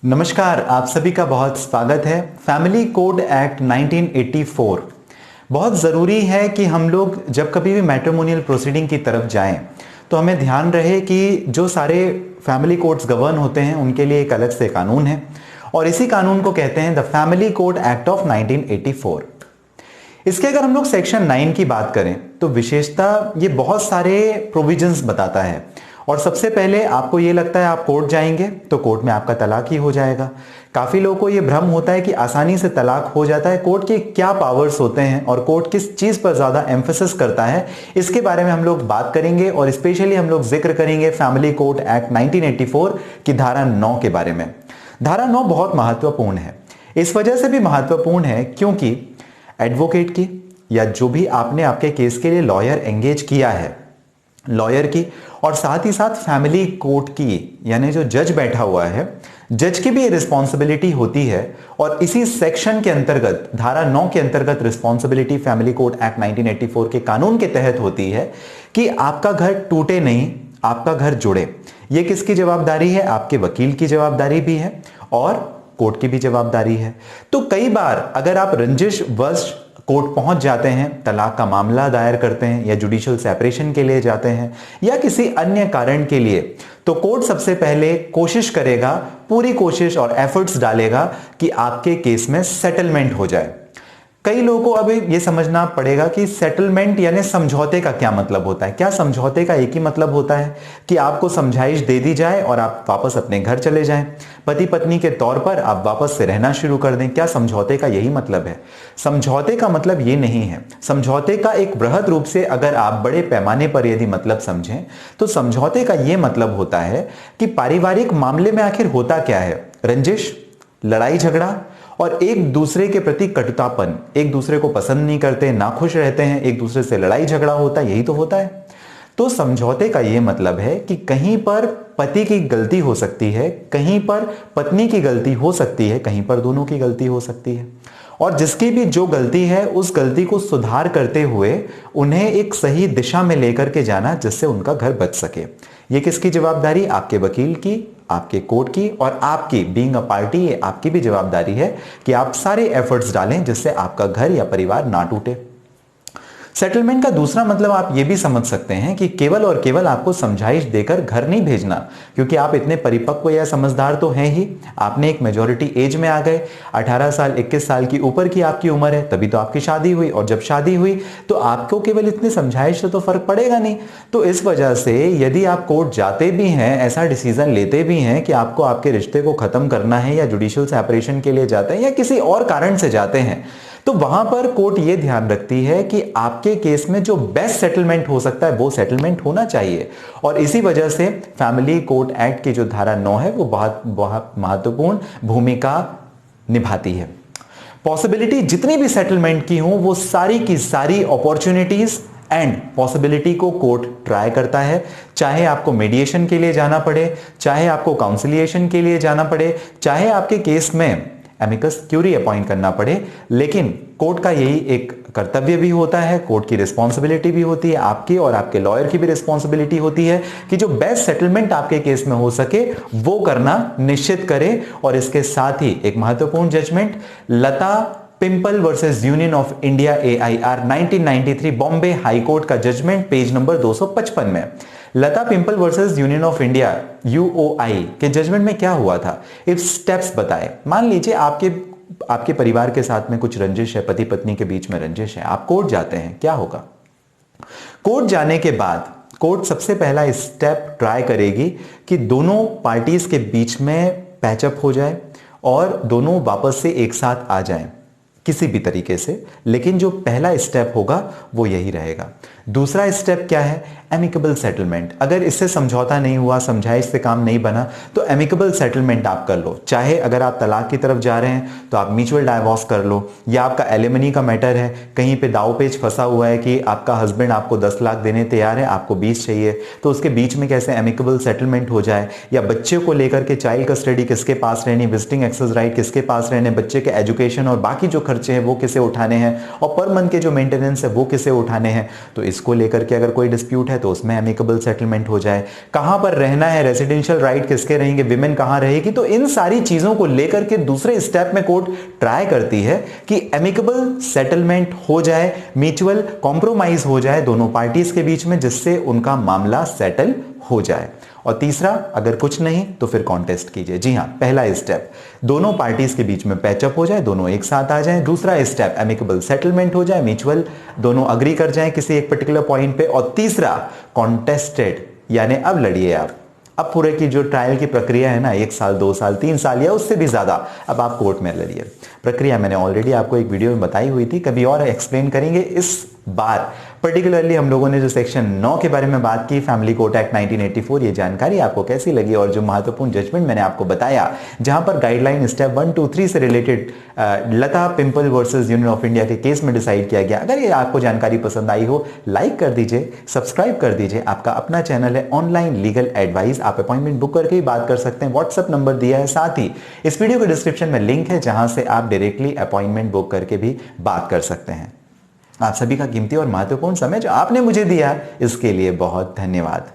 नमस्कार, आप सभी का बहुत स्वागत है। फैमिली कोड एक्ट 1984 बहुत ज़रूरी है कि हम लोग जब कभी भी मैट्रिमोनियल प्रोसीडिंग की तरफ जाएं तो हमें ध्यान रहे कि जो सारे फैमिली कोड्स गवर्न होते हैं उनके लिए एक अलग से कानून है और इसी कानून को कहते हैं the family code act of 1984। इसके अगर हम लोग सेक्शन 9 की बात करें तो विशेषता ये बहुत सारे प्रोविजंस बताता है और सबसे पहले आपको ये लगता है आप कोर्ट जाएंगे तो कोर्ट में आपका तलाक ही हो जाएगा। काफी लोगों को ये भ्रम होता है कि आसानी से तलाक हो जाता है। कोर्ट के क्या पावर्स होते हैं और कोर्ट किस चीज पर ज्यादा एम्फेसिस करता है, इसके बारे में हम लोग बात करेंगे और स्पेशली हम लोग जिक्र करेंगे फैमिली कोड एक्ट 1984 की धारा 9 के बारे में। धारा 9 बहुत महत्वपूर्ण है। इस वजह से भी महत्वपूर्ण है क्योंकि एडवोकेट की या जो भी आपने आपके केस के लिए लॉयर एंगेज किया है, लॉयर की और साथ ही साथ फैमिली कोर्ट की यानी जो जज बैठा हुआ है, जज की भी रिस्पॉन्सिबिलिटी होती है। और इसी सेक्शन के अंतर्गत धारा 9 के अंतर्गत रिस्पॉन्सिबिलिटी फैमिली कोर्ट एक्ट 1984 के कानून के तहत होती है कि आपका घर टूटे नहीं, आपका घर जुड़े। यह किसकी जवाबदारी है? आपके वकील की जवाबदारी भी है और कोर्ट की भी जवाबदारी है। तो कई बार अगर आप रंजिश वश कोर्ट पहुंच जाते हैं, तलाक का मामला दायर करते हैं या जुडिशियल सेपरेशन के लिए जाते हैं या किसी अन्य कारण के लिए, तो कोर्ट सबसे पहले कोशिश करेगा, पूरी कोशिश और एफर्ट्स डालेगा कि आपके केस में सेटलमेंट हो जाए। कई लोगों को अब ये समझना पड़ेगा कि सेटलमेंट यानी समझौते का क्या मतलब होता है। क्या समझौते का एक ही मतलब होता है कि आपको समझाइश दे दी जाए और आप वापस अपने घर चले जाएं, पति पत्नी के तौर पर आप वापस से रहना शुरू कर दें? क्या समझौते का यही मतलब है? समझौते का मतलब ये नहीं है। समझौते का एक बृहद रूप से अगर आप बड़े पैमाने पर यदि मतलब समझें तो समझौते का ये मतलब होता है कि पारिवारिक मामले में आखिर होता क्या है? रंजिश, लड़ाई झगड़ा और एक दूसरे के प्रति कटुतापन, एक दूसरे को पसंद नहीं करते, नाखुश रहते हैं, एक दूसरे से लड़ाई झगड़ा होता है, यही तो होता है। तो समझौते का यह मतलब है कि कहीं पर पति की गलती हो सकती है, कहीं पर पत्नी की गलती हो सकती है, कहीं पर दोनों की गलती हो सकती है और जिसकी भी जो गलती है उस गलती को सुधार करते हुए उन्हें एक सही दिशा में लेकर के जाना जिससे उनका घर बच सके। ये किसकी जवाबदारी? आपके वकील की, आपके कोर्ट की और आपकी बीइंग अ पार्टी ये आपकी भी जवाबदारी है कि आप सारे एफर्ट्स डालें जिससे आपका घर या परिवार ना टूटे। सेटलमेंट का दूसरा मतलब आप ये भी समझ सकते हैं कि केवल और केवल आपको समझाइश देकर घर नहीं भेजना, क्योंकि आप इतने परिपक्व या समझदार तो हैं ही, आपने एक मेजॉरिटी एज में आ गए, 18 साल 21 साल की ऊपर की आपकी उम्र है, तभी तो आपकी शादी हुई और जब शादी हुई तो आपको केवल इतनी समझाइश से तो फर्क पड़ेगा नहीं। तो इस वजह से यदि आप कोर्ट जाते भी हैं, ऐसा डिसीजन लेते भी हैं कि आपको आपके रिश्ते को खत्म करना है या जुडिशियल सेपरेशन के लिए जाते हैं या किसी और कारण से जाते हैं, तो वहां पर कोर्ट यह ध्यान रखती है कि आपके केस में जो बेस्ट सेटलमेंट हो सकता है वो सेटलमेंट होना चाहिए। और इसी वजह से फैमिली कोर्ट एक्ट की जो धारा 9 है वो बहुत बहुत महत्वपूर्ण भूमिका निभाती है। पॉसिबिलिटी जितनी भी सेटलमेंट की हो वो सारी की सारी अपॉर्चुनिटीज एंड पॉसिबिलिटी को कोर्ट ट्राई करता है। चाहे आपको मीडिएशन के लिए जाना पड़े, चाहे आपको काउंसिलिएशन के लिए जाना पड़े, चाहे आपके केस में एमिकस क्यूरी अपॉइंट करना पड़े, लेकिन कोर्ट का यही एक कर्तव्य भी होता है, कोर्ट की रिस्पॉन्सिबिलिटी भी होती है, आपकी और आपके लॉयर की भी रिस्पॉन्सिबिलिटी होती है कि जो बेस्ट सेटलमेंट आपके केस में हो सके वो करना निश्चित करे। और इसके साथ ही एक महत्वपूर्ण judgment Lata Pimple versus Union of India AIR 1993 Bombay high court का जजमेंट पेज नंबर 255 में Lata Pimple versus Union of India UOI के जजमेंट में क्या हुआ था, इफ स्टेप्स बताए। मान लीजिए आपके परिवार के साथ में कुछ रंजिश है, पति पत्नी के बीच में रंजिश है, आप कोर्ट जाते हैं, क्या होगा? कोर्ट जाने के बाद कोर्ट सबसे पहला स्टेप ट्राई करेगी कि दोनों पार्टीज के बीच में पैचअप हो जाए और दोनों वापस से एक साथ आ जाएं किसी भी तरीके से, लेकिन जो पहला स्टेप होगा वो यही रहेगा। दूसरा स्टेप क्या है? Amicable settlement. अगर इससे समझौता नहीं हुआ, समझाइश से काम नहीं बना, तो एमिकेबल सेटलमेंट आप कर लो। चाहे अगर आप तलाक की तरफ जा रहे हैं तो आप म्यूचुअल डाइवोर्स कर लो, या आपका एलिमनी का मैटर है, कहीं पे दाव पेच फंसा हुआ है कि आपका हस्बैंड आपको 10 लाख देने तैयार है, आपको 20 चाहिए, तो उसके बीच में कैसे एमिकेबल सेटलमेंट हो जाए। या बच्चे को लेकर के चाइल्ड कस्टडी किसके पास रहनी, विजिटिंग एक्सेस राइट किसके पास रहने, बच्चे के एजुकेशन और बाकी जो खर्चे हैं वो किसे उठाने हैं और पर मंथ के जो मेंटेनेंस है वो किसे उठाने हैं। तो इसको लेकर के अगर कोई डिस्प्यूट है तो उसमें एमिकेबल सेटलमेंट हो जाए। कहां पर रहना है, रेसिडेंशियल राइट किसके रहेंगे, विमेन कहां रहेगी, तो इन सारी चीजों को लेकर के दूसरे स्टेप में कोर्ट ट्राई करती है कि एमिकेबल सेटलमेंट हो जाए, म्यूचुअल कॉम्प्रोमाइज हो जाए दोनों पार्टीज के बीच में, जिससे उनका मामला सेटल हो जाए। और तीसरा, अगर कुछ नहीं तो फिर कॉन्टेस्ट कीजिए। जी हां, पहला स्टेप दोनों पार्टीज के बीच में पैचअप हो जाए, दोनों एक साथ आ जाएं। दूसरा स्टेप एमिकेबल सेटलमेंट हो जाए, म्यूचुअल दोनों अग्री कर जाएं किसी एक पर्टिकुलर पॉइंट पे। और तीसरा कॉन्टेस्टेड, यानी अब लड़िए आप। अब पूरे की जो ट्रायल की प्रक्रिया है ना, 1 साल 2 साल 3 साल या उससे भी ज्यादा, अब आप कोर्ट में लड़िए। प्रक्रिया मैंने ऑलरेडी आपको एक वीडियो में बताई हुई थी, कभी और एक्सप्लेन करेंगे। इस बार पर्टिकुलरली हम लोगों ने जो सेक्शन 9 के बारे में बात की, फैमिली कोर्ट एक्ट 1984, ये जानकारी आपको कैसी लगी, और जो महत्वपूर्ण जजमेंट मैंने आपको बताया जहां पर गाइडलाइन स्टेप 1, 2, 3 से related Lata Pimple versus Union of India के केस में डिसाइड किया गया। अगर ये आपको जानकारी पसंद आई हो, लाइक कर दीजिए, सब्सक्राइब कर दीजिए। आपका अपना चैनल है ऑनलाइन लीगल एडवाइस, आप अपॉइंटमेंट बुक करके ही बात कर सकते हैं। व्हाट्सएप नंबर दिया है, साथ ही इस वीडियो के डिस्क्रिप्शन में लिंक है जहां से आप डायरेक्टली अपॉइंटमेंट बुक करके भी बात कर सकते हैं। आप सभी का कीमती और महत्वपूर्ण समय जो आपने मुझे दिया, इसके लिए बहुत धन्यवाद।